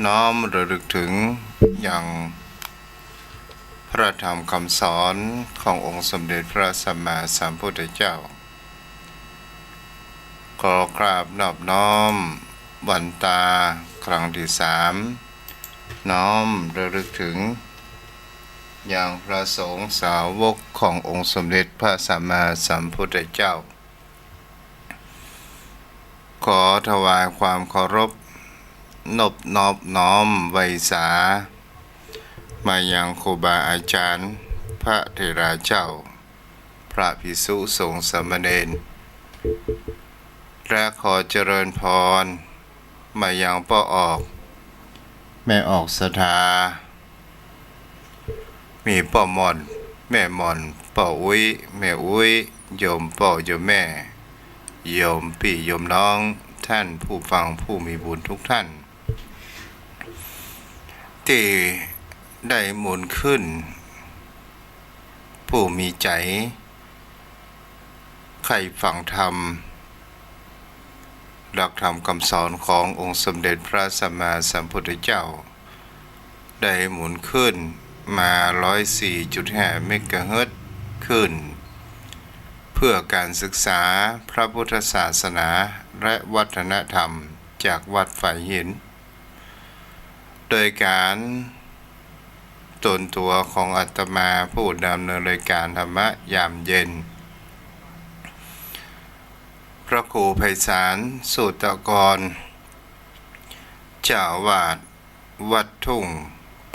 น้อมระลึกถึงอย่างพระธรรมคำสอนขององค์สมเด็จพระสัมมาสัมพุทธเจ้าขอกราบนอบน้อมวันตาครั้งที่3น้อมระลึกถึงอย่างพระสงฆ์สาวกขององค์สมเด็จพระสัมมาสัมพุทธเจ้าขอถวายความเคารพนอบน้อมไวยสามายังครูบาอาจารย์พระเถระเจ้าพระภิกษุสงฆ์สามเณรและขอเจริญพรมายังพ่อออกแม่ออกศรัทธามีพ่อมอนแม่มอนพ่ออุ้ยแม่อุ้ยโยมพ่อโยมแม่โยมพี่โยมน้องท่านผู้ฟังผู้มีบุญทุกท่านที่ได้หมุนขึ้นผู้มีใจใครฟังธรรมหลักธรรมคำสอนขององค์สมเด็จพระสัมมาสัมพุทธเจ้าได้หมุนขึ้นมา 104.5 เมกะเฮิรตซ์ขึ้นเพื่อการศึกษาพระพุทธศาสนาและวัฒนธรรมจากวัดฝ่ายหินโดยการตนตัวของอาตมาผู้ดำเนินรายการธรรมะยามเย็นพระครูไพศาลสุตกรเจ้าอาวาสวัดทุ่ง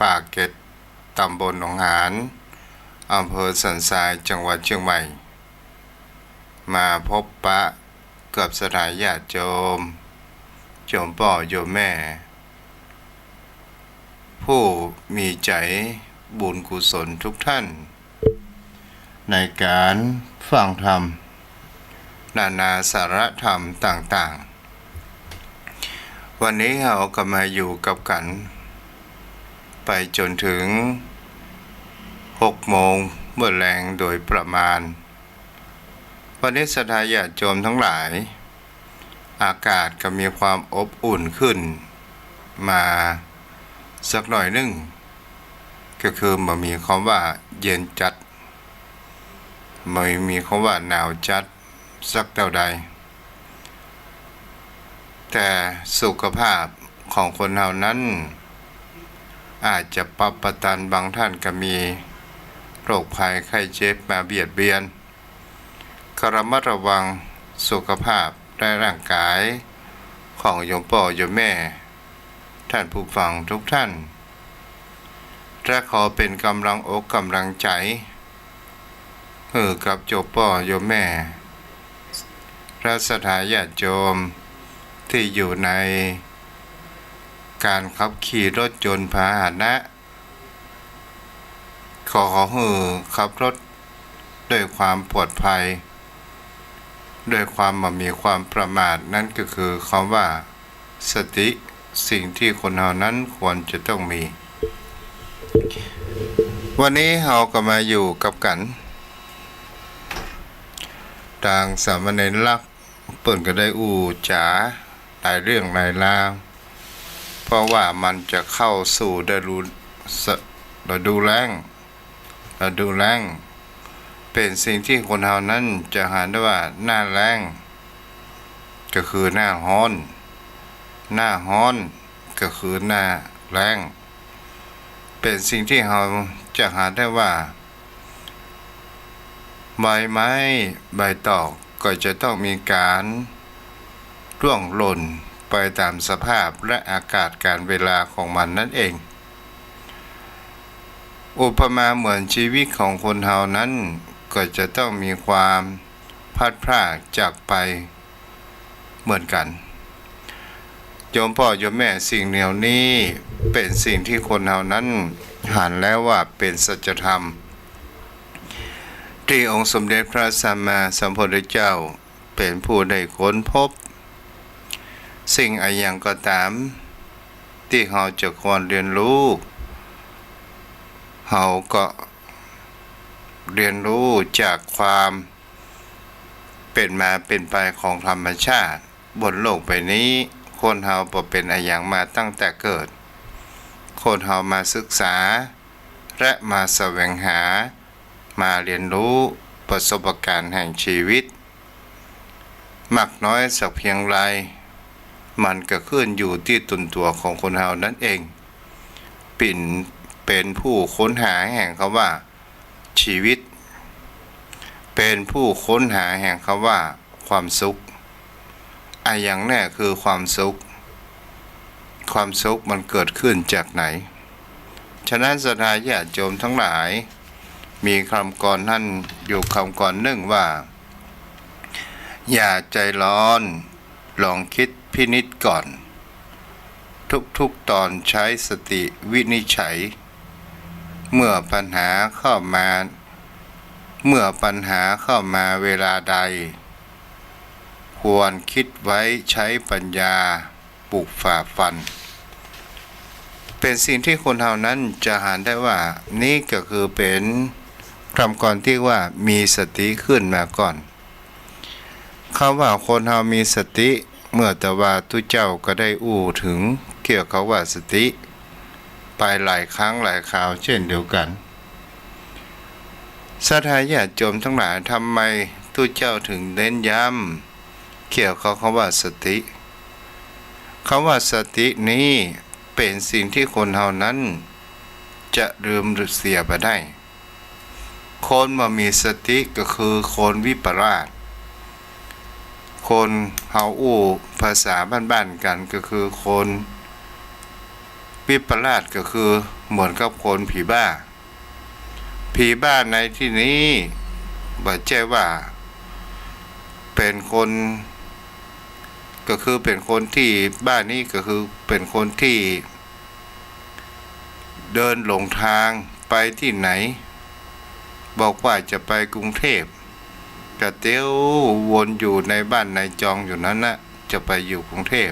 ปากเกร็ดตำบลหนองหานอำเภอสันทรายจังหวัดเชียงใหม่มาพบปะกับสถานญาติโยมพ่อโยมแม่ผู้มีใจบุญกุศลทุกท่านในการฟังธรรมนานาสาระธรรมต่างๆวันนี้เราก็มาอยู่กับกันไปจนถึง6 โมงเมื่อแรงโดยประมาณวันนี้ศรัทธาญาติโยมทั้งหลายอากาศก็มีความอบอุ่นขึ้นมาสักหน่อยนึงก็คือมันมีคำว่าเย็นจัดไม่มีคำว่าหนาวจัดสักเท่าใดแต่สุขภาพของคนเรานั้นอาจจะปรับประตันบางท่านก็มีโรคภัยไข้เจ็บมาเบียดเบียนกระมัดระวังสุขภาพและร่างกายของโยมพ่อโยมแม่ท่านผู้ฟังทุกท่านและขอเป็นกำลังอกกำลังใจกับโยมพ่อโยมแม่และศรัทธาญาติโยมที่อยู่ในการขับขี่รถยนต์พาหนะขอขับรถด้วยความปลอดภัยด้วยความไม่มีความประมาทนั่นก็คือคำว่าสติสิ่งที่คนเรานั้นควรจะต้องมีวันนี้เราก็มาอยู่กับกันทางสามเณรลักษณ์เปิ่นก็ได้จ๋าหลายเรื่องหลายราวเพราะว่ามันจะเข้าสู่ฤดูแล้งเป็นสิ่งที่คนเรานั้นจะหาได้ว่าหน้าแล้งก็คือหน้าร้อนก็คือหน้าแล้งเป็นสิ่งที่เราจะหาได้ว่าใบไม้ใบตอกก็จะต้องมีการร่วงหล่นไปตามสภาพและอากาศการเวลาของมันนั่นเองอุปมาเหมือนชีวิตของคนเรานั้นก็จะต้องมีความพัดพรากจากไปเหมือนกันโยมพ่อโยมแม่สิ่งเหล่านี้เป็นสิ่งที่คนเรานั้นหันแล้วว่าเป็นสัจธรรมที่องค์สมเด็จพระสัมมาสัมพุทธเจ้าเป็นผู้ได้ค้นพบสิ่งอะไรอย่างก็ตามที่เราจะควรเรียนรู้เราก็เรียนรู้จากความเป็นมาเป็นไปของธรรมชาติบนโลกใบนี้คนเราเป็นอะไรอย่างมาตั้งแต่เกิด คนเฮามาศึกษาและมาแสวงหามาเรียนรู้ประสบการณ์แห่งชีวิตมากน้อยสักเพียงไรมันก็ขึ้นอยู่ที่ตนตัวของคนเฮานั่นเองเป็นผู้ค้นหาแห่งคำว่าชีวิตเป็นผู้ค้นหาแห่งคำว่าความสุขอย่างแรกคือความสุขมันเกิดขึ้นจากไหนฉะนั้นศรัทธาญาติโยมทั้งหลายมีคำกรนั่นอยู่คำกรหนึ่งว่าอย่าใจร้อนลองคิดพินิจก่อนทุกตอนใช้สติวินิจฉัยเมื่อปัญหาเข้ามาเวลาใดควรคิดไว้ใช้ปัญญาปลูกฝ่าฟันเป็นสิ่งที่คนเฮานั้นจะหาได้ว่านี่ก็คือเป็นคำกรที่ว่ามีสติขึ้นมาก่อนคำว่าคนเฮามีสติเมื่อแต่ว่าทุเจ้าก็ได้อู้ถึงเกี่ยวกับว่าสติไปหลายครั้งหลายคราวเช่นเดียวกันศรัทธาญาติโยมทั้งหลายทำไมทุเจ้าถึงเน้นย้ำเกี่ยวกับคำว่าสติคำว่าสตินี้เป็นสิ่งที่คนเฮานั้นจะลืมหรือเสียไปได้คนมามีสติก็คือคนวิปลาสคนเฮาอู้ภาษาบ้านๆกันก็คือคนวิปลาสก็คือเหมือนกับคนผีบ้าในที่นี้บ่ใช่ว่าเป็นคนก็คือเป็นคนที่บ้านนี้ก็คือเป็นคนที่เดินหลงทางไปที่ไหนบอกว่าจะไปกรุงเทพกระเตี้ยววนอยู่ในบ้านในจองอยู่นั้นนะจะไปอยู่กรุงเทพ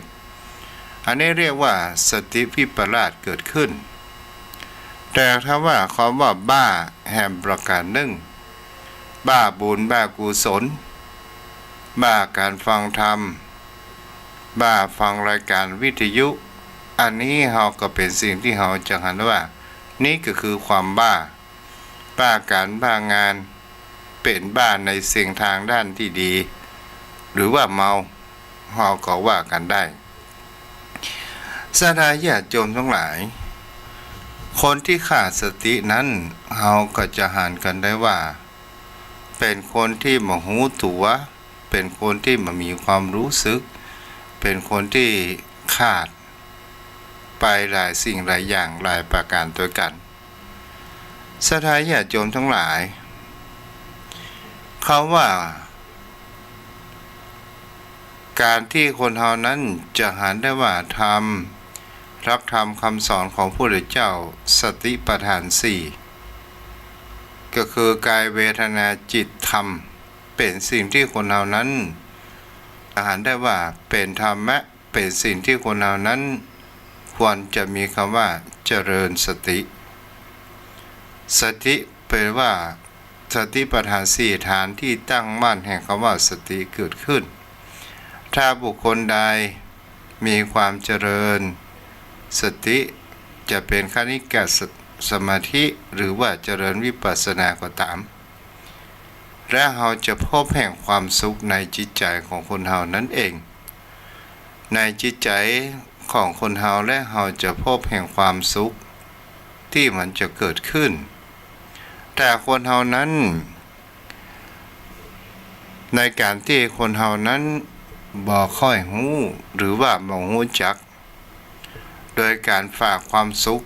อันนี้เรียกว่าสติวิปลาสเกิดขึ้นแต่ถ้าว่าคำว่าบ้าแห่งประการหนึ่งบ้าบุญบ้ากุศลบ้าการฟังธรรมบ้าฟังรายการวิทยุอันนี้เราก็เป็นสิ่งที่เราจะเห็นว่านี่ก็คือความบ้าการบ้างานเป็นบ้าในสิ่งทางด้านที่ดีหรือว่าเมาเราก็ว่ากันได้ศรัทธาญาติโยมทั้งหลายคนที่ขาดสตินั้นเราก็จะหันกันได้ว่าเป็นคนที่มหูตัวเป็นคนที่มามีความรู้สึกเป็นคนที่ขาดไปหลายสิ่งหลายอย่างหลายประการตัวกันศรัทธาญาติโยมทั้งหลายเขาว่าการที่คนเฮานั้นจะหันได้ว่ารับธรรมคำสอนของพระพุทธเจ้าสติปัฏฐาน4ก็คือกายเวทนาจิตธรรมเป็นสิ่งที่คนเฮานั้นจะหันได้ว่าเป็นธรรมะเป็นสิ่งที่คนเฮานั้นควรจะมีคำว่าเจริญสติแปลว่าสติปัฏฐาน4ฐานที่ตั้งมั่นแห่งคำว่าสติเกิดขึ้นถ้าบุคคลใดมีความเจริญสติจะเป็นคณิกะสมาธิหรือว่าเจริญวิปัสสนาก็ตามและเราจะพบแห่งความสุขในจิตใจของคนเฮานั่นเองในจิตใจของคนเฮาและเราจะพบแห่งความสุขที่มันจะเกิดขึ้นแต่คนเฮานั้นในการที่คนเฮานั้นบ่ค่อยหูหรือว่าบ่ฮู้จักโดยการฝากความสุข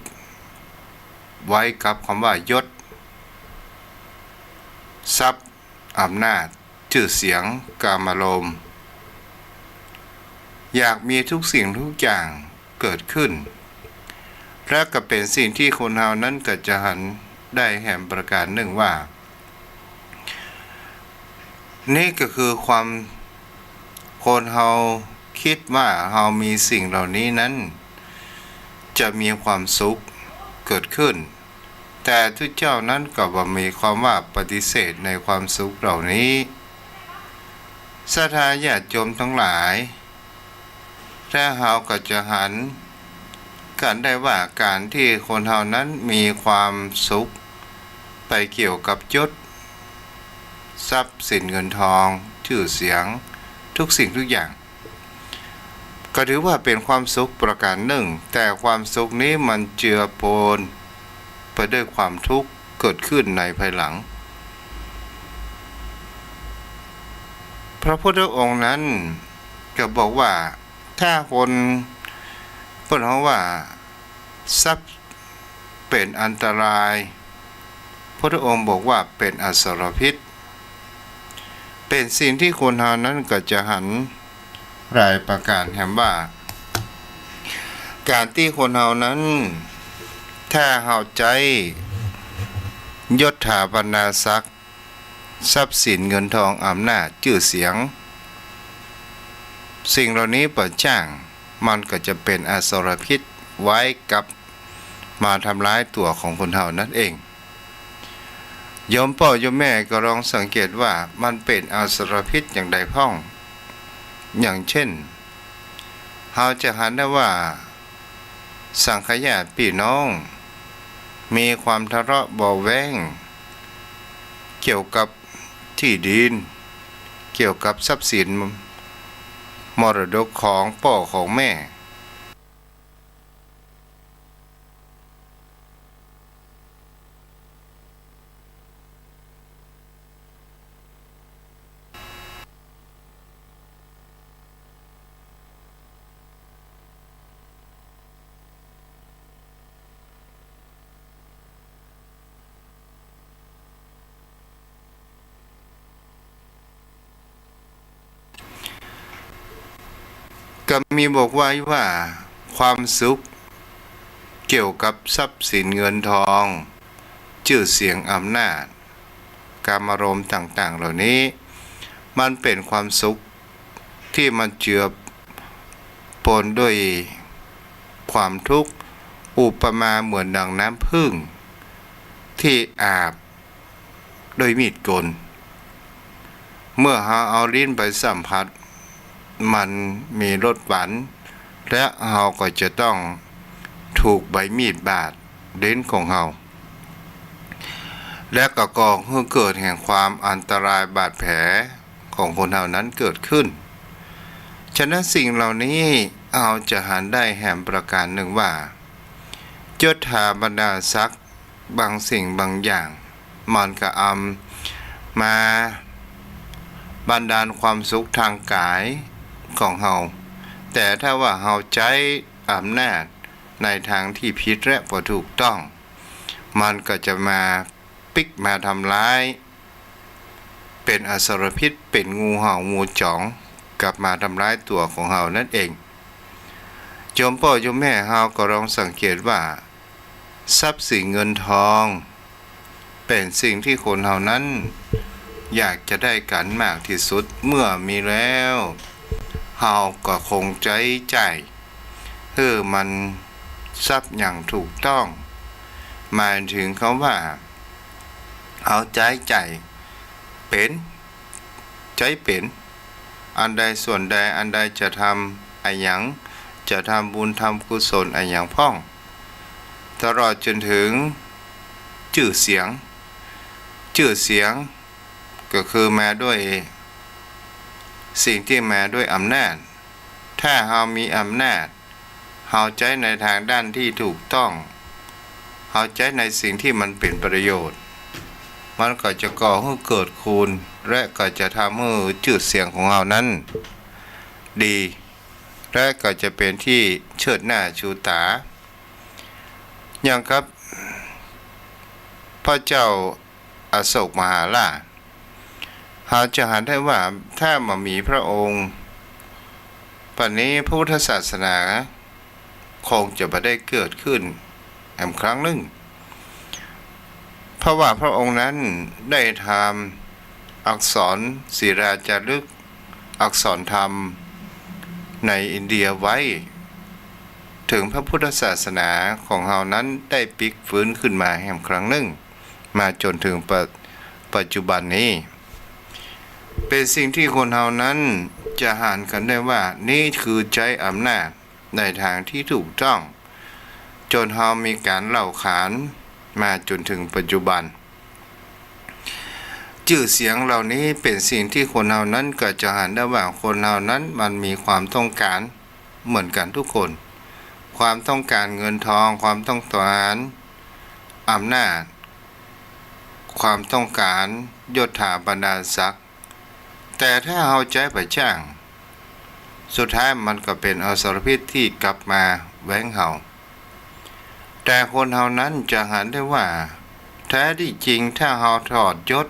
ไว้กับคำว่ายศทรัพย์อำนาจชื่อเสียงกามารมณ์อยากมีทุกสิ่งทุกอย่างเกิดขึ้นและก็เป็นสิ่งที่คนเฮานั้นก็จะหันได้แห่งประการหนึ่งว่านี่ก็คือความคนเฮาคิดว่าเฮามีสิ่งเหล่านี้นั้นจะมีความสุขเกิดขึ้นแต่ทุกเจ้านั้นก็บ่มีความว่าปฏิเสธในความสุขเหล่านี้ศรัทธาญาติโยมทั้งหลายถ้าเฮาก็จะหัน กันได้ว่าการที่คนเฮานั้นมีความสุขไปเกี่ยวกับยศทรัพย์สินเงินทองชื่อเสียงทุกสิ่งทุกอย่างก็ถือว่าเป็นความสุขประการหนึ่งแต่ความสุขนี้มันเจือปนไปด้วยความทุกข์เกิดขึ้นในภายหลังพระพุทธองค์นั้นก็บอกว่าถ้าคนพูดว่าทรัพย์เป็นอันตรายพระพุทธองค์บอกว่าเป็นอสรพิษเป็นสิ่งที่คนเฮานั้นก็จะหันรายประการแห่งว่าการที่คนเฮานั้นถ้าเฮาใจยศถาบรรดาศักดิ์ทรัพย์สินเงินทองอำนาจชื่อเสียงสิ่งเหล่านี้เปิดจ้างมันก็จะเป็นอสรพิษไว้กับมาทำร้ายตัวของคนเฮานั่นเองโยมพ่อโยมแม่ก็ลองสังเกตว่ามันเป็นอสรพิษอย่างใดพ้องอย่างเช่นเราจะหันได้ว่าสังขญาติพี่น้องมีความทะเลาะเบาะแว้งเกี่ยวกับที่ดินเกี่ยวกับทรัพย์สินมรดกของพ่อของแม่ก็มีบอกไว้ว่าความสุขเกี่ยวกับทรัพย์สินเงินทองชื่อเสียงอำนาจกามารมณ์ต่างๆเหล่านี้มันเป็นความสุขที่มันเจือปนด้วยความทุกข์อุปมาเหมือนดังน้ำผึ้งที่อาบโดยมีดกลเมื่อเราเอาลิ้นไปสัมผัสมันมีรสหวานและเราก็จะต้องถูกใบมีดบาดลิ้นของเราและก็ก่อให้เกิดแห่งความอันตรายบาดแผลของคนเรานั้นเกิดขึ้นฉะนั้นสิ่งเหล่านี้เอาจะหันได้แห่งประการหนึ่งว่ายศถาบรรดาศักดิ์บางสิ่งบางอย่างมันก็มาบันดาลความสุขทางกายของเฮาแต่ถ้าว่าเฮาใช้อำนาจในทางที่ผิดและบ่ถูกต้องมันก็จะมาปิกมาทำร้ายเป็นอสรพิษเป็นงูเห่างูจ๋องกลับมาทำร้ายตัวของเฮานั่นเองโยมพ่อโยมแม่เฮาก็ลองสังเกตว่าทรัพย์สินเงินทองเป็นสิ่งที่คนเฮานั้นอยากจะได้กันมากที่สุดเมื่อมีแล้วเฮาก็คงใจมันทรัพย์อย่างถูกต้องหมายถึงคำว่าเอาใจเป็นใจเป็นอันใดส่วนใดอันใดจะทำอะไรอย่างจะทำบุญทำกุศลอะไรอย่างพ้องตลอดจนถึงชื่อเสียงก็คือมาด้วยสิ่งที่มาด้วยอำนาจถ้าเรามีอำนาจเราใช้ในทางด้านที่ถูกต้องเราใช้ในสิ่งที่มันเป็นประโยชน์มันก็จะก่อให้เกิดคุณและก็จะทำให้ชื่อเสียงของเรานั้นดีและก็จะเป็นที่เชิดหน้าชูตาอย่างครับพระเจ้าอโศกมหาราชเราจะหันได้ว่าถ้ามามีพระองค์ปัจจุบันนี้พระพุทธศาสนาคงจะไม่ได้เกิดขึ้นอีกครั้งหนึ่งเพราะว่าพระองค์นั้นได้ทำอักษรศิราจารึกอักษรธรรมในอินเดียไว้ถึงพระพุทธศาสนาของเรานั้นได้พลิกฟื้นขึ้นมาแห่งครั้งหนึ่งมาจนถึงปัจจุบันนี้เป็นสิ่งที่คนเรานั้นจะหานกันได้ว่านี่คือใช้อำนาจในทางที่ถูกต้อง จนเฮามีการเล่าขานมาจนถึงปัจจุบันชื่อเสียงเหล่านี้เป็นสิ่งที่คนเฮานั้นก็จะหันได้ว่าคนเฮานั้นมันมีความต้องการเหมือนกันทุกคนความต้องการเงินทองความต้องการอำนาจความต้องการยศถาบรรดาศักดิ์แต่ถ้าเฮาใจไปจ้างสุดท้ายมันก็เป็นอสรพิษที่กลับมาแหวงเฮาแต่คนเฮานั้นจะหันได้ว่าแท้ที่จริงถ้าเฮาถอดยศ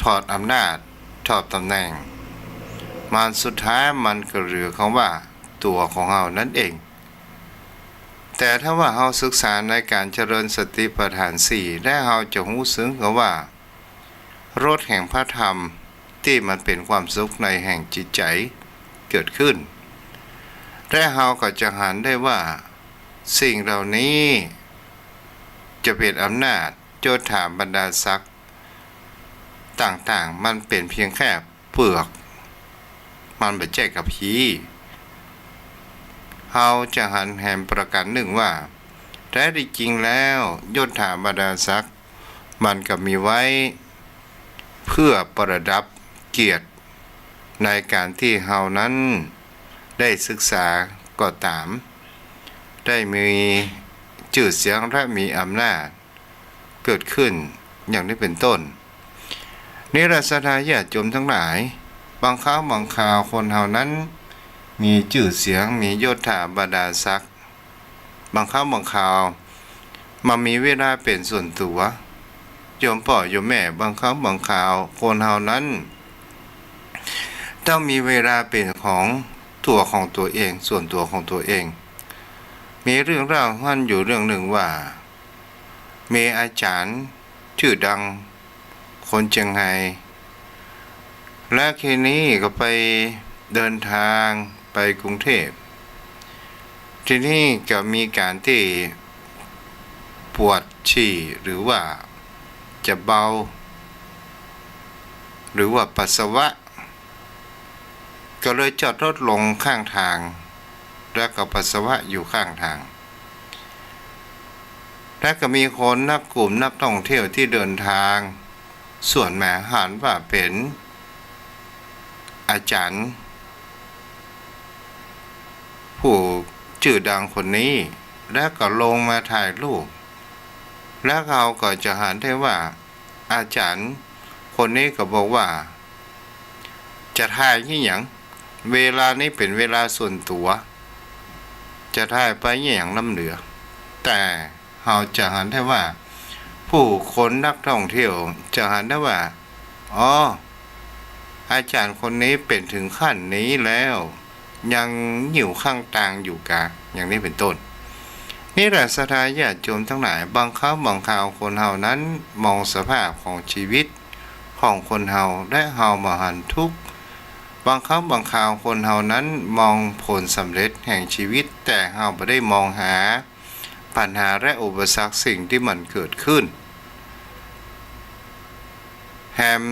ถอดอำนาจถอดตำแหน่งมันสุดท้ายมันก็เหลือคำว่าตัวของเฮานั่นเองแต่ถ้าว่าเฮาศึกษาในการเจริญสติปัฏฐาน4และเฮาจะรู้ซึ้งกับว่ารสแห่งพระธรรมที่มันเป็นความสุขในแห่งจิตใจเกิดขึ้นและเฮาก็จะหันได้ว่าสิ่งเหล่านี้จะเป็นอำนาจยศถาบรรดาศักดิ์ต่างๆมันเป็นเพียงแค่เปลือกมันไม่ใช่กับผีเฮาจะหันแหมประกันหนึ่งว่าแท้ที่จริงแล้วยศถาบรรดาศักดิ์มันก็มีไว้เพื่อประดับเกียรติในการที่เฮานั้นได้ศึกษาก็ตามได้มีชื่อเสียงและมีอำนาจเกิดขึ้นอย่างนี้เป็นต้นนิรัสทาญาติโยมทั้งหลายบางครั้งบางคราวคนเฮานั้นมีชื่อเสียงมียศถาบรรดาศักดิ์บางครั้งบางคราวมามีเวลาเป็นส่วนตัวโยมพ่อโยมแม่บางครั้งบางคราวคนเฮานั้นต้องมีเวลาเป็นของตัวของตัวเองส่วนตัวของตัวเองมีเรื่องเล่าท่านอยู่เรื่องหนึ่งว่ามีอาจารย์ชื่อดังคนเชียงไฮ้และทีนี้ก็ไปเดินทางไปกรุงเทพทีนี้ก็มีการที่ปวดฉี่หรือว่าจะเบาหรือว่าปัสสาวะก็เลยจอดรถลงข้างทางแล้วก็ปัสสาวะอยู่ข้างทางและก็มีคนนักกลุ่มนักท่องเที่ยวที่เดินทางส่วนแม่หันว่าเป็นอาจารย์ผู้ชื่อดังคนนี้แล้วก็ลงมาถ่ายรูปแล้วเขาก็จะหันได้ว่าอาจารย์คนนี้ก็บอกว่าจะถ่ายยี่หยังเวลานี้เป็นเวลาส่วนตัวจะถ่ายไปยี่หยังล้ำเหลือแต่เขาจะหันได้ว่าผู้คนนักท่องเที่ยวจะหันได้ว่าอ๋ออาจารย์คนนี้เป็นถึงขั้นนี้แล้วยังหิวข้างต่างอยู่กะอย่างนี้เป็นต้นนี่แหละศรัทธาญาติโยมทั้งหลายบางครั้งบางคราวคนเฮานั้นมองสภาพของชีวิตของคนเฮาและเฮามาหันทุกข์บางครั้งบางคราวคนเฮานั้นมองผลสำเร็จแห่งชีวิตแต่เฮาไม่ได้มองหาปัญหาและอุปสรรคสิ่งที่มันเกิดขึ้นแถม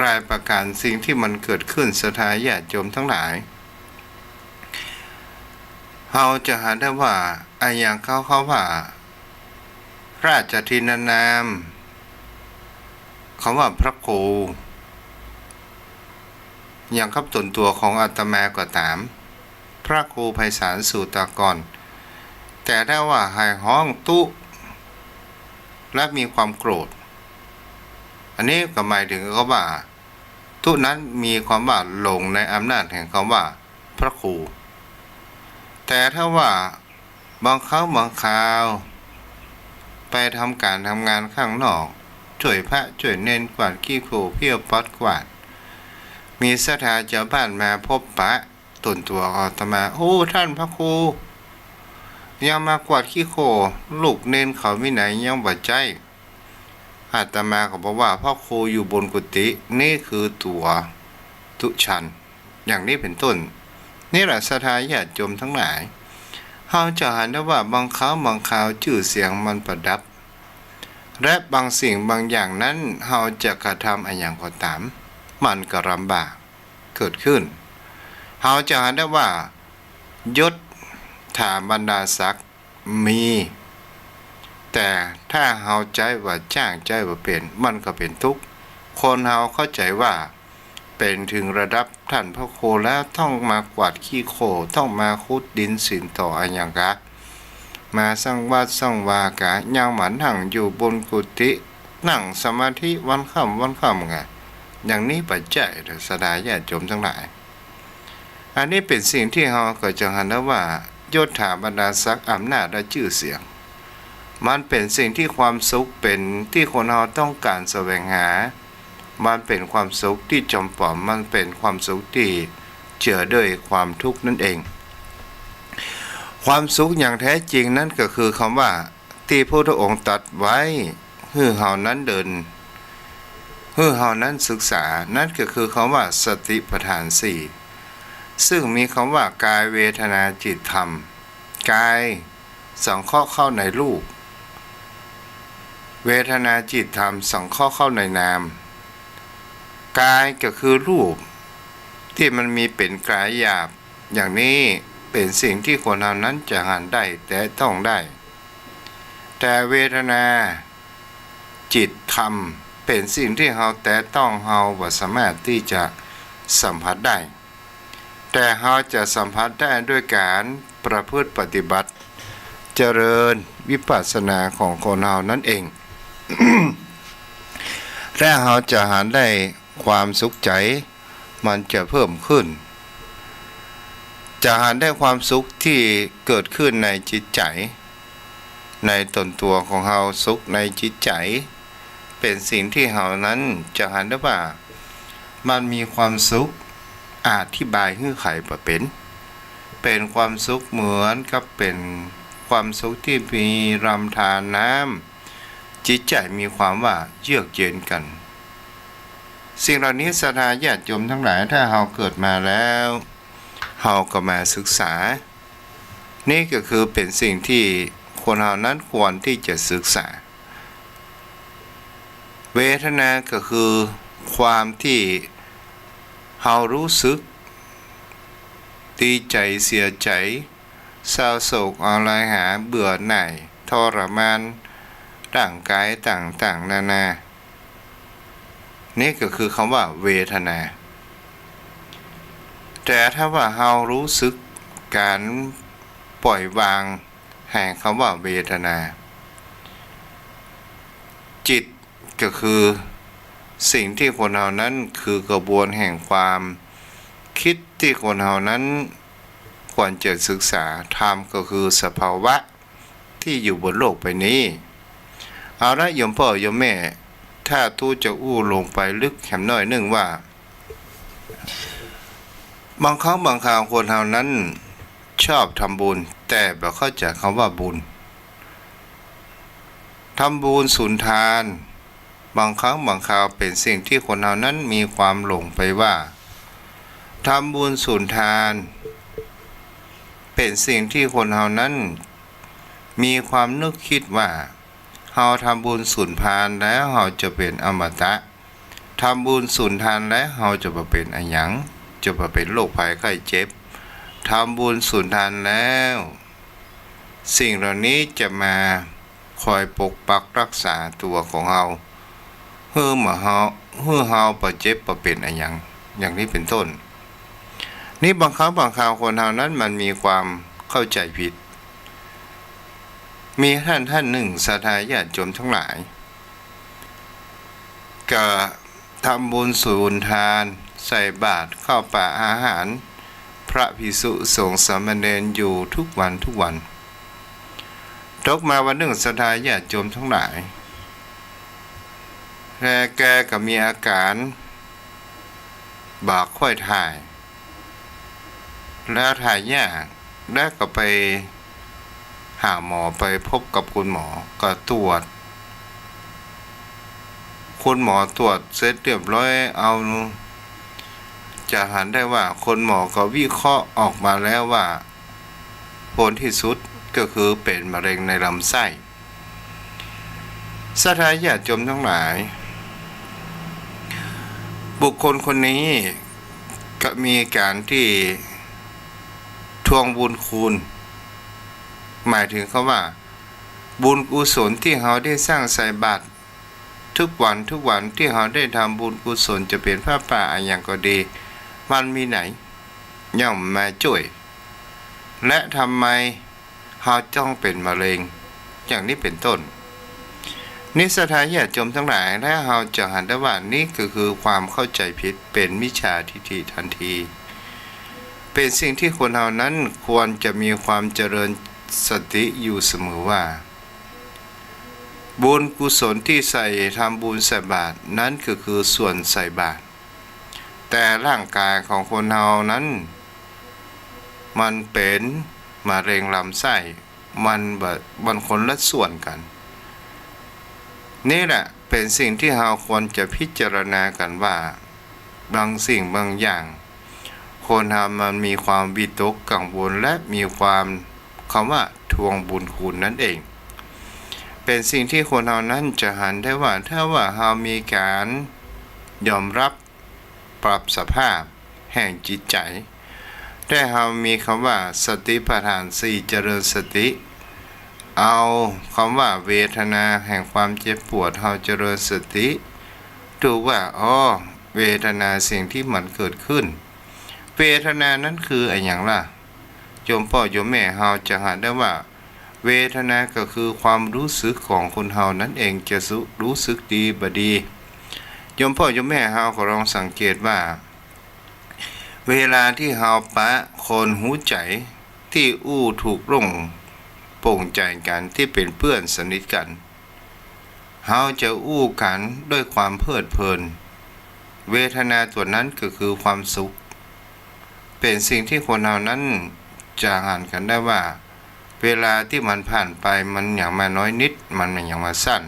รายประการสิ่งที่มันเกิดขึ้นศรัทธาญาติโยมทั้งหลายเฮาจะหาได้ว่าไอ้อย่างเขาว่าราชทินนามเขาว่าพระครูอย่างครับตนตัวของอาตมาก็ตามพระครูไพศาลสูตากรแต่ถ้าว่าหายห้องตุและมีความโกรธอันนี้ก็หมายถึงเขาว่าทุนั้นมีความว่าหลงในอำนาจแห่งคำว่าพระครูแต่ถ้าว่าบางครั้งบางคราวไปทำการทำงานข้างนอกช่วยพระช่วยเน้นกวาดขี้โคลนเพี้ยวปัดกวาดมีศรัทธาชาวบ้านมาพบปะตนตัวอาตมาโอ้ท่านพระครูยังมากวาดขี้โคลนลูกเน้นเขาวินัยยังบ่ใจอาตมาก็บอกว่าพ่อครูอยู่บนกุฏินี่คือตัวทุชันอย่างนี้เป็นต้นนี่แหละศรัทธาญาติโยมทั้งหลายเฮาจะหันได้ว่าบางครั้งบางคราวชื่อเสียงมันประดับและบางสิ่งบางอย่างนั้นเฮาจะกระทำอะไรอย่างก็ตามมันก็ลำบากเกิดขึ้นเฮาจะหันได้ว่ายศถาบรรดาศักดิ์มี แต่ถ้าเฮาใจว่าจ้างใจว่าเป็นมันก็เป็นทุกข์คนเฮาเข้าใจว่าเป็นถึงระดับท่านพระโคแล้วต้องมากวาดขี้โคต้องมาขุดดินสินต่ออะไรอย่างกะมาสร้างวัดสร้างวากะย่างหมันหั่งอยู่บนกุฏินั่งสมาธิวันค่ำไงอย่างนี้ปัจจัยสดายญาติโยมทั้งหลายอันนี้เป็นสิ่งที่เราก็จะหันนะว่ายศถาบรรดาศักดิ์อำนาจและชื่อเสียงมันเป็นสิ่งที่ความสุขเป็นที่คนเราต้องการแสวงหามันเป็นความสุขที่จอมปลอมมันเป็นความสุขที่เจือด้วยความทุกข์นั่นเองความสุขอย่างแท้จริงนั่นก็คือคำว่าที่พระพุทธองค์ตรัสไว้ให้เฮานั้นเดินให้เฮานั้นศึกษานั่นก็คือคำว่าสติปัฏฐานสี่ซึ่งมีคำว่ากายเวทนาจิตธรรมกายสังเคราะห์เข้าในรูปเวทนาจิตธรรมสังเคราะห์เข้าในนามกายก็คือรูปที่มันมีเป็นกายหยาบอย่างนี้เป็นสิ่งที่คนเรานั้นจะหันได้แต่ต้องได้แต่เวทนาจิตธรรมเป็นสิ่งที่เราแต่ต้องเราบ่สามารถที่จะสัมผัสได้แต่เราจะสัมผัสได้ด้วยการประพฤติปฏิบัติเจริญวิปัสสนาของคนเรานั่นเอง และเราจะหาได้ความสุขใจมันจะเพิ่มขึ้นจะหาได้ความสุขที่เกิดขึ้นในจิตใจในตนตัวของเราสุขในจิตใจเป็นสิ่งที่เรานั้นจะหาได้ว่ามันมีความสุขอธิบายให้ใครบ่เป็นความสุขเหมือนกับเป็นความสุขที่มีรำธารน้ำจิตใจมีความว่าเยือกเย็นกันสิ่งเหล่านี้ศรัทธาญาติโยมทั้งหลายถ้าเราเกิดมาแล้วเราก็มาศึกษานี่ก็คือเป็นสิ่งที่คนเรานั้นควรที่จะศึกษาเวทนาก็คือความที่เรารู้สึกดีใจเสียใจเศร้าโศกอะไรหาเบื่อหน่ายทรมานร่างกายต่างๆนานานี่ก็คือคำว่าเวทนาแต่ถ้าว่าเรารู้สึกการปล่อยวางแห่งคำว่าเวทนาจิตก็คือสิ่งที่คนเรานั้นคือกระบวนแห่งความคิดที่คนเรานั้นควรจะศึกษาธรรมก็คือสภาวะที่อยู่บนโลกใบนี้เอาละโยมพ่อโยมแม่ถ้าทูจะอู้ลงไปลึกแหมน้อยนึงว่าบางครั้งบางคราวคนเรานั้นชอบทำบุญแต่บ่เข้าใจคำว่าบุญทำบุญสุนทานบางครั้งบางคราวเป็นสิ่งที่คนเรานั้นมีความหลงไปว่าทำบุญสุนทานเป็นสิ่งที่คนเรานั้นมีความนึกคิดว่าเราทำบุญสุนทานแล้วเราจะเป็นอมตะทำบุญสุนทานแล้วเราจะมาเป็นอันหยังจะมาเป็นโรคภัยไข้เจ็บทำบุญสุนทานแล้วสิ่งเหล่านี้จะมาคอยปกปักรักษาตัวของเราเพื่อเราประเจ็บประเป็นอันหยังอย่างนี้เป็นต้นนี่บางครั้งบางคราวคนเรานั้นมันมีความเข้าใจผิดมีท่านหนึ่งศรัทธาญาติโยมทั้งหลายก็ทำบุญสุนทานใส่บาตรข้าวปลาอาหารพระภิกษุสงฆ์สามเณรอยู่ทุกวันตกมาวันหนึ่งศรัทธาญาติโยมทั้งหลายแกก็มีอาการบากค่อยถ่ายแล้วถ่ายยากแล้วก็ไปหาหมอไปพบกับคุณหมอก็ตรวจคุณหมอตรวจเสร็จเรียบร้อยเอาจะหันได้ว่าคนหมอก็วิเคราะห์ออกมาแล้วว่าผลที่สุดก็คือเป็นมะเร็งในลำไส้ศรัทธาญาติโยมทั้งหลายบุคคลคนนี้ก็มีการที่ทวงบุญคุณหมายถึงเขาว่า บุญกุศลที่เราได้สร้างใส่บาตรทุกวันที่เราได้ทำบุญกุศลจะเป็นผ้าป่าอย่างก็ดีมันมีไหนย่อมมาช่วยและทำไมเราจ้องเป็นมะเร็งอย่างนี้เป็นต้นนิสทาญาติโยมทั้งหลายและเราจะหันได้ว่านี่คือความเข้าใจผิดเป็นมิจฉาทิฏฐิทันทีเป็นสิ่งที่คนเรานั้นควรจะมีความเจริญสติอยู่เสมอว่าบุญกุศลที่ใส่ทำบุญใส่บาตรนั้นคือส่วนใส่บาตรแต่ร่างกายของคนเรานั้นมันเป็นมะเร็งลำไส้มันคนละส่วนกันนี่แหละเป็นสิ่งที่เราควรจะพิจารณากันว่าบางสิ่งบางอย่างคนเรามันมีความวิตกกังวลและมีความคำว่าทวงบุญคุณนั่นเองเป็นสิ่งที่คนเรานั้นจะหันได้ว่าถ้าว่าเรามีการยอมรับปรับสภาพแห่งจิตใจได้เรามีคำว่าสติปัฏฐานสี่เจริญสติเอาคำว่าเวทนาแห่งความเจ็บปวดเราเจริญสติดูว่าเวทนาสิ่งที่มันเกิดขึ้นเวทนานั้นคืออะไรอย่างล่ะโยมพ่อโยมแม่เราจะหันได้ว่าเวทนาก็คือความรู้สึกของคนเฮานั่นเองจะรู้สึกดีบ่ดีโยมพ่อโยมแม่เฮาก็ลองสังเกตว่าเวลาที่เฮาปะคนหูใจที่ถูกร่งโป่งใจกันที่เป็นเพื่อนสนิทกันเฮาจะกันด้วยความเพลิดเพลินเวทนาตัวนั้นก็คือความสุขเป็นสิ่งที่คนเฮานั้นจะหันกันได้ว่าเวลาที่มันผ่านไปมันอย่างมาน้อยนิดมันอย่างมาสั้น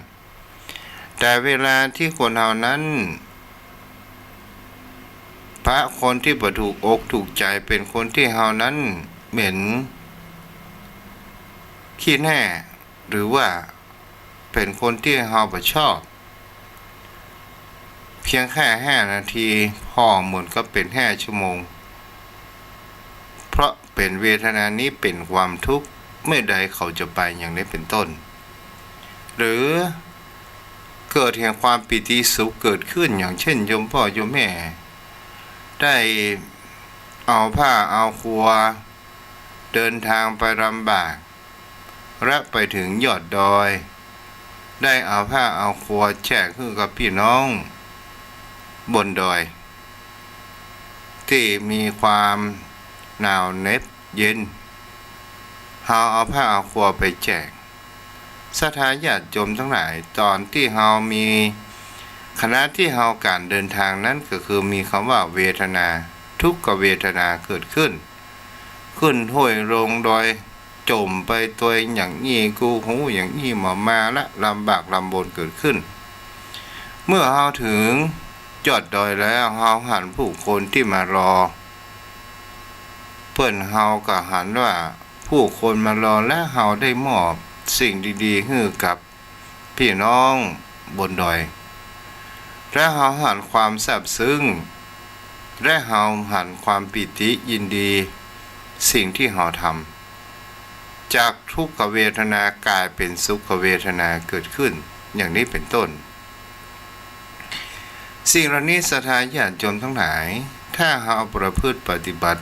แต่เวลาที่คนเฮานั้นพระคนที่บ่ถูกอกถูกใจเป็นคนที่เฮานั้นเหม็นขี้แน่หรือว่าเป็นคนที่เฮาบ่ชอบเพียงแค่5 นาทีพ่อเหมือนก็เป็น5 ชั่วโมงเพราะเป็นเวทนานี้เป็นความทุกข์เมื่อใดเขาจะไปอย่างนี้เป็นต้นหรือเกิดแห่งความปิติสุขเกิดขึ้นอย่างเช่นโยมพ่อโยมแม่ได้เอาผ้าเอาครัวเดินทางไปลำบากและไปถึงยอดดอยได้เอาผ้าเอาครัวแจกให้กับพี่น้องบนดอยที่มีความหนาวเหน็บเย็นเฮาเอาผ้าเอาครัวไปแจกศรัทธาญาติโยมทั้งหลายตอนที่เฮามีขณะที่เฮาการเดินทางนั้นก็คือมีคำว่าเวทนาทุกขเวทนาเกิดขึ้นห้วยลงดอยจมไปตัวอย่างนี้กูหูอย่างนี้มาละลำบากลำบนเกิดขึ้นเมื่อเฮาถึงยอดดอยแล้วเฮาหันผู้คนที่มารอเพิ่นเฮาก็หันว่าผู้คนมารอและเฮาได้มอบสิ่งดีๆให้กับพี่น้องบนดอยและเฮาหันความซาบซึ้งและเฮาหันความปิติยินดีสิ่งที่เฮาทำจากทุกขเวทนากลายเป็นสุขเวทนาเกิดขึ้นอย่างนี้เป็นต้นสิ่งเหล่านี้ศรัทธาญาติโยมทั้งหลายถ้าเฮาประพฤติปฏิบัติ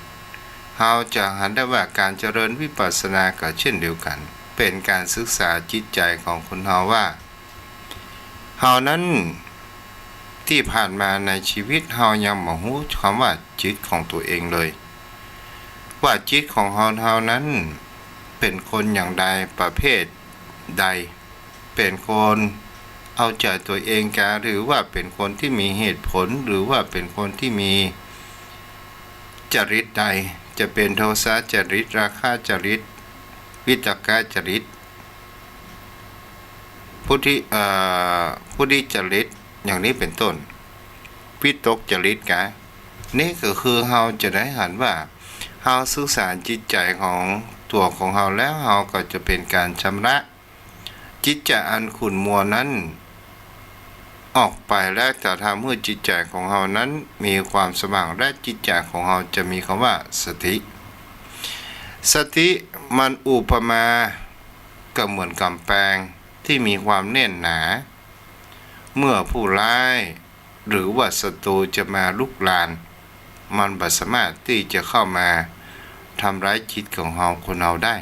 เฮาจะหันได้ว่าการเจริญวิปัสสนาก็เช่นเดียวกันเป็นการศึกษาจิตใจของคนเฮาว่าเฮานั้นที่ผ่านมาในชีวิตเฮายังบ่รู้คำว่าจิตของตัวเองเลยว่าจิตของเฮานั้นเป็นคนอย่างใดประเภทใดเป็นคนเอาใจตัวเองกะหรือว่าเป็นคนที่มีเหตุผลหรือว่าเป็นคนที่มีจริตใดจะเป็นโทสะจริตราคะจริตวิตกจริตพุทธิจริตอย่างนี้เป็นต้นวิตกจริตกะนี่ก็คือเฮาจะได้หันว่าเฮาศึกษาจิตใจของตัวของเฮาแล้วเฮาก็จะเป็นการชำระจิตใจอันขุ่นมัวนั้นออกไปและจะทำให้จิตใจของเฮานั้นมีความสว่างและจิตใจของเฮาจะมีคำว่าสติมันอุปมา ก็เหมือนกำแพงที่มีความแน่นหนาเมื่อผู้ร้ายหรือว่าศัตรูจะมาลุกลานมันบ่สามารถที่จะเข้ามาทำร้ายจิตของคนเราได้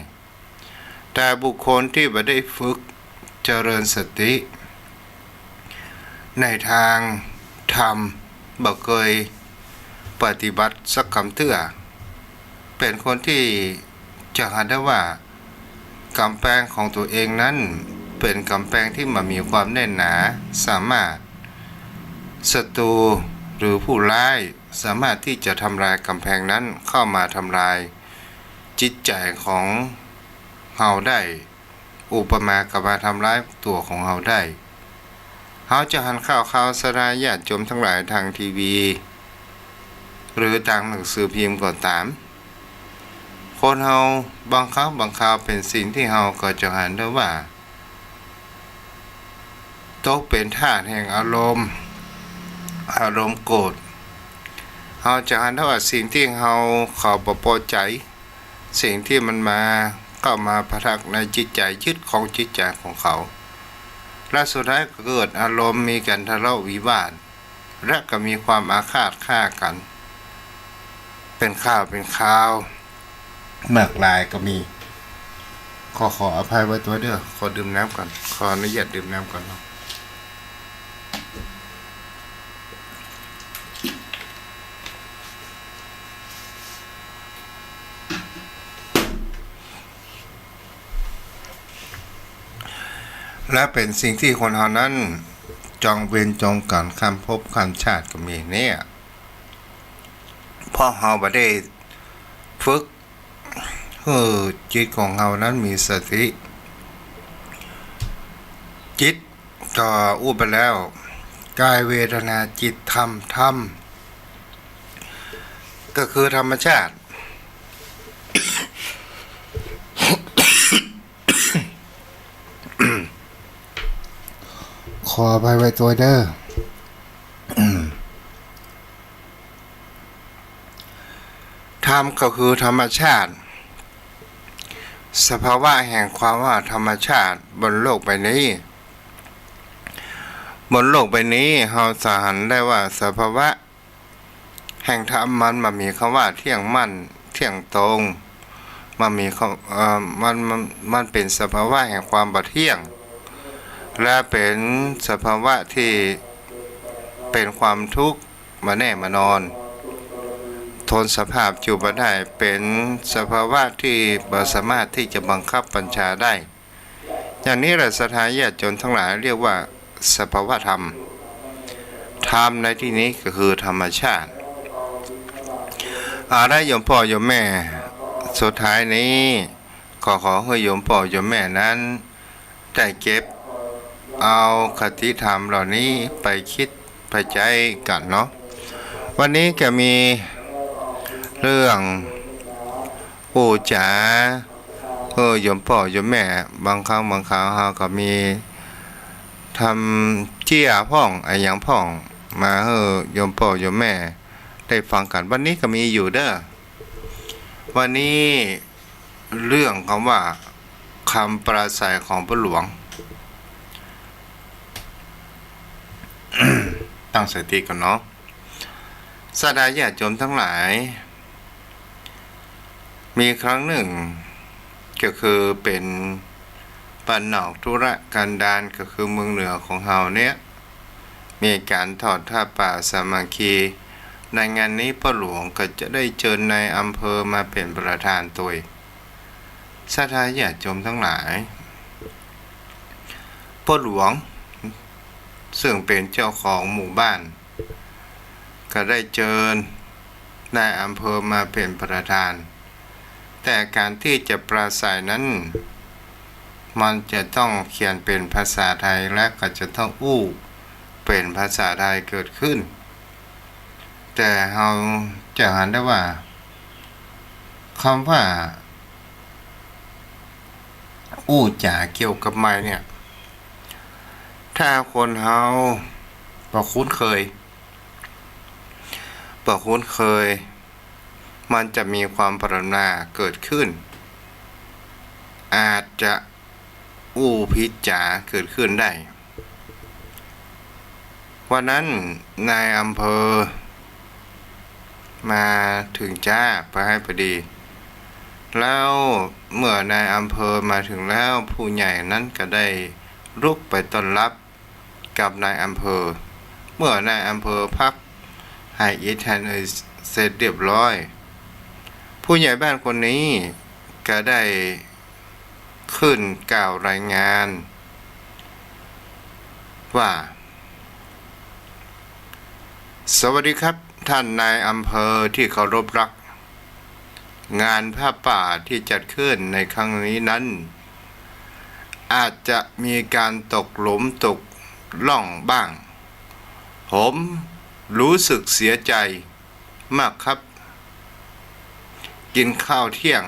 แต่บุคคลที่บ่ได้ฝึกเจริญสติในทางธรรมบ่เคยปฏิบัติสักคำเตื้อเป็นคนที่จะหาได้ว่ากำแพงของตัวเองนั้นเป็นกำแพงที่มันมีความแน่นหนาสามารถศัตรูหรือผู้ร้ายสามารถที่จะทำลายกำแพงนั้นเข้ามาทำลายจิตใจของเฮาได้อุปมากับมาทำร้ายตัวของเฮาได้เฮาจะหันข่าวสารญาติโยมทั้งหลายทางทีวีหรือทางหนังสือพิมพ์ก็ตามคนเฮาบางครั้งบางคราวเป็นสิ่งที่เฮาก็จะหันได้ว่าตกเป็นทาสแห่งอารมณ์โกรธเฮาจะหันได้ว่าสิ่งที่เฮาเขาบ่พอใจสิ่งที่มันมาเข้ามาพะทักในจิตใจยึดของจิตใจของเขาและสุดท้ายก็เกิดอารมณ์มีการทะเลาะวิวาทและก็มีความอาฆาตฆ่ากันเป็นข่าวมากลายก็มีขออภัยไว้ตัวเด้อขอดื่มน้ำก่อนขออนุญาตดื่มน้ำก่อนเนาะและเป็นสิ่งที่คนเฮานั้นจองเวรจองกรรมคำพบคำชาติก็มีเนี่ยเพราะเฮาบ่ได้ฝึกจิตของเฮานั้นมีสติจิตต่ออุปแล้วกายเวทนาจิตธรรมก็คือธรรมชาติ ขออภัยไว้ตัวเด้อ ธรรมก็คือธรรมชาติสภาวะแห่งความว่าธรรมชาติบนโลกใบนี้เราสาหันได้ว่าสภาวะแห่งธรรมมันมีคำว่าเที่ยงมั่นเที่ยงตรงมันมีมันเป็นสภาวะแห่งความบ่เที่ยงและเป็นสภาวะที่เป็นความทุกข์มาแน่มานอนทนสภาพอยู่บ่ได้เป็นสภาวะที่บ่สามารถที่จะบังคับบัญชาได้อย่างนี้แหละสถานญาติโยมทั้งหลายเรียกว่าสภาวะธรรมในที่นี้ก็คือธรรมชาติได้โยมพ่อโยมแม่สุดท้ายนี้ขอให้โยมพ่อโยมแม่นั้นได้เก็บเอาคติธรรมเหล่านี้ไปคิดไปใจกันเนาะวันนี้ก็มีเรื่องปู่จ๋าโยมพ่อโยมแม่บางครั้งเฮาก็มีทำเจี้ยพ่องไอ้หยังพ่องมาโยมพ่อโยมแม่ได้ฟังกันวันนี้ก็มีอยู่เด้อวันนี้เรื่องคำว่าคำปราศัยของพระหลวง ตั้งสติก่อนเนาะสดาญาติโยมทั้งหลายมีครั้งหนึ่งก็คือเป็นบ้านนอกธุรกันดารก็คือเมืองเหนือของเฮาเนี่ยมีการทอดผ้าป่าสามัคคีในงานนี้พ่อหลวงก็จะได้เชิญในอำเภอมาเป็นประธานตัวสดาญาติโยมทั้งหลายพ่อหลวงซึ่งเป็นเจ้าของหมู่บ้านก็ได้เชิญนายอำเภอมาเป็นประธานแต่การที่จะปราศัยนั้นมันจะต้องเขียนเป็นภาษาไทยและก็จะต้องเป็นภาษาไทยเกิดขึ้นแต่เราจะเห็นได้ว่าคำว่าจ๋าเกี่ยวกับไม้เนี่ยถ้าคนเฮาบ่คุ้นเคยมันจะมีความปรารถนาเกิดขึ้นอาจจะ อู้พิจาเกิดขึ้นได้วันนั้นนายอำเภอมาถึงจ้าไปให้พอดีแล้วเมื่อนายอำเภอมาถึงแล้วผู้ใหญ่นั้นก็ได้รุกไปต้อนรับกับนายอำเภอเมื่อนายอำเภอพักให้อิทานเสร็จเรียบร้อยผู้ใหญ่บ้านคนนี้ก็ได้ขึ้นกล่าวรายงานว่าสวัสดีครับท่านนายอำเภอที่เคารพรักงานผ้าป่าที่จัดขึ้นในครั้งนี้นั้นอาจจะมีการตกหลุมตกล่องบ้างผมรู้สึกเสียใจมากครับกินข้าวเที่ยง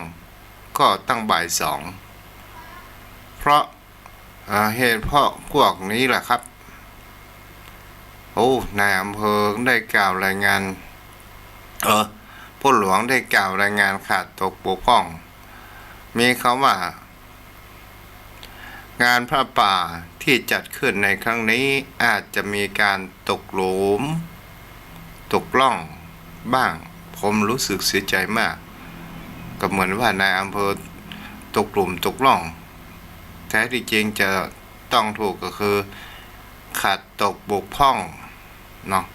ก็ตั้งบ่ายสองเพราะเหตุเพราะพวกนี้แหละครับนายอำเภอได้กล่าวรายงานผู้หลวงได้กล่าวรายงานขาดตกบกพร่องมีคำว่างานพระป่าที่จัดขึ้นในครั้งนี้อาจจะมีการตกหลุมตกล่องบ้างผมรู้สึกเสียใจมากก็เหมือนว่านายอำเภอตกหลุมตกล่องแท้ที่จริงจะต้องถูกก็คือขาดตกบกพร่องเนาะ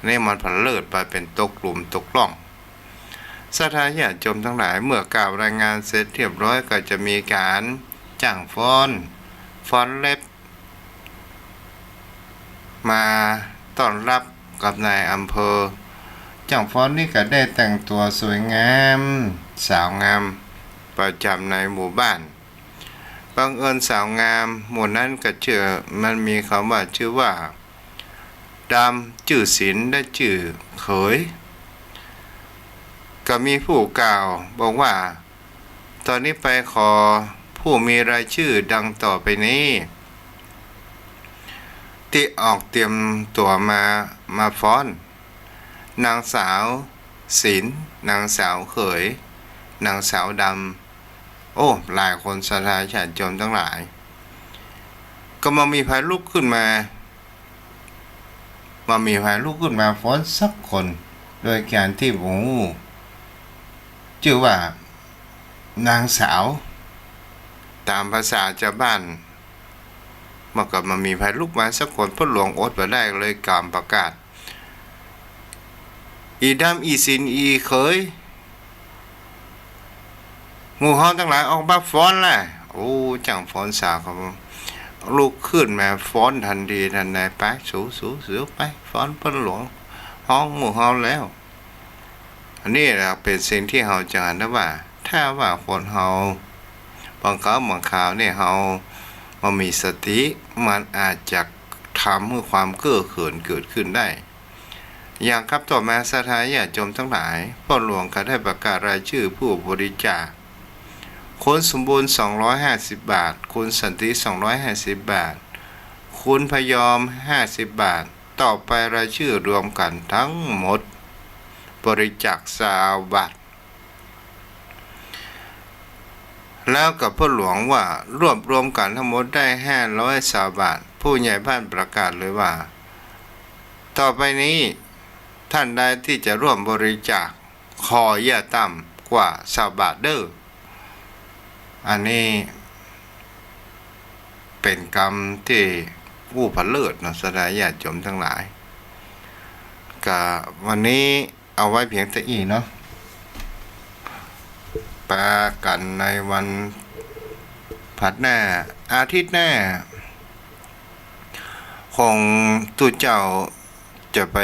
นี่มันผันเลิศไปเป็นตกหลุมตกล่องสถานญาติโยมทั้งหลายเมื่อกล่าวรายงานเสร็จเรียบร้อยก็จะมีการจ้างฟ้อนเล็บมาต้อนรับกับนายอำเภอจ้างฟ้อนนี่ก็ได้แต่งตัวสวยงามสาวงามประจำในหมู่บ้านบังเอิญสาวงามหมู่นั้นก็มันมีคำว่าชื่อว่าดำชื่อศิลและชื่อเขยก็มีผู้กล่าวบอกว่าตอนนี้ไปขอผู้มีรายชื่อดังต่อไปนี้ที่ออกเตรียมตัวมาฟ้อนนางสาวศิลนางสาวเขยนางสาวดำหลายคนศรัทธาญาติโยมทั้งหลายก็มีพายลุกขึ้นมาฟ้อนสักคนโดยการที่ชื่อว่านางสาวตามภาษาชาวบ้านมันมีพายลุกมาสักคนพ่อหลวงอดไปได้เลยกล่าวประกาศอีดำอีศิลอีเขยหมู่ฮ้อนทั้งหลายออกมาฟ้อนแหละจังฟ้อนสาวครับลุกขึ้นมาฟ้อนทันทีทันใดไปสูไปฟ้อนพ่อหลวงห้องหมู่ฮ้อนแล้วอันนี้แหละเป็นสิ่งที่เราจะเห็นได้ว่าถ้าว่าคนเราบางคราวเนี่ยเรามีสติมันอาจจะทำให้ความเก้อเขินเกิดขึ้นได้อย่างครับต่อมาสถานญาติโยมทั้งหลายพ่อหลวงก็ได้ประกาศรายชื่อผู้บริจาคคุณสมบูรณ์250 บาทคุณสันติ250 บาทคุณพยอม50 บาทต่อไปรายชื่อรวมกันทั้งหมดบริจาค20 บาทแล้วกับพ่อหลวงว่ารวบรวมกันทั้งหมดได้520 บาทผู้ใหญ่บ้านประกาศเลยว่าต่อไปนี้ท่านใดที่จะร่วมบริจาคขออย่าต่ำกว่า20 บาทเด้ออันนี้เป็นกรรมที่ผู้ผลิตสถานญาติโยมทั้งหลายก็วันนี้เอาไว้เพียงแต่อีเนาะปากันในวันผัดหน้าอาทิตย์หน้าคงตุเจ้าจะไป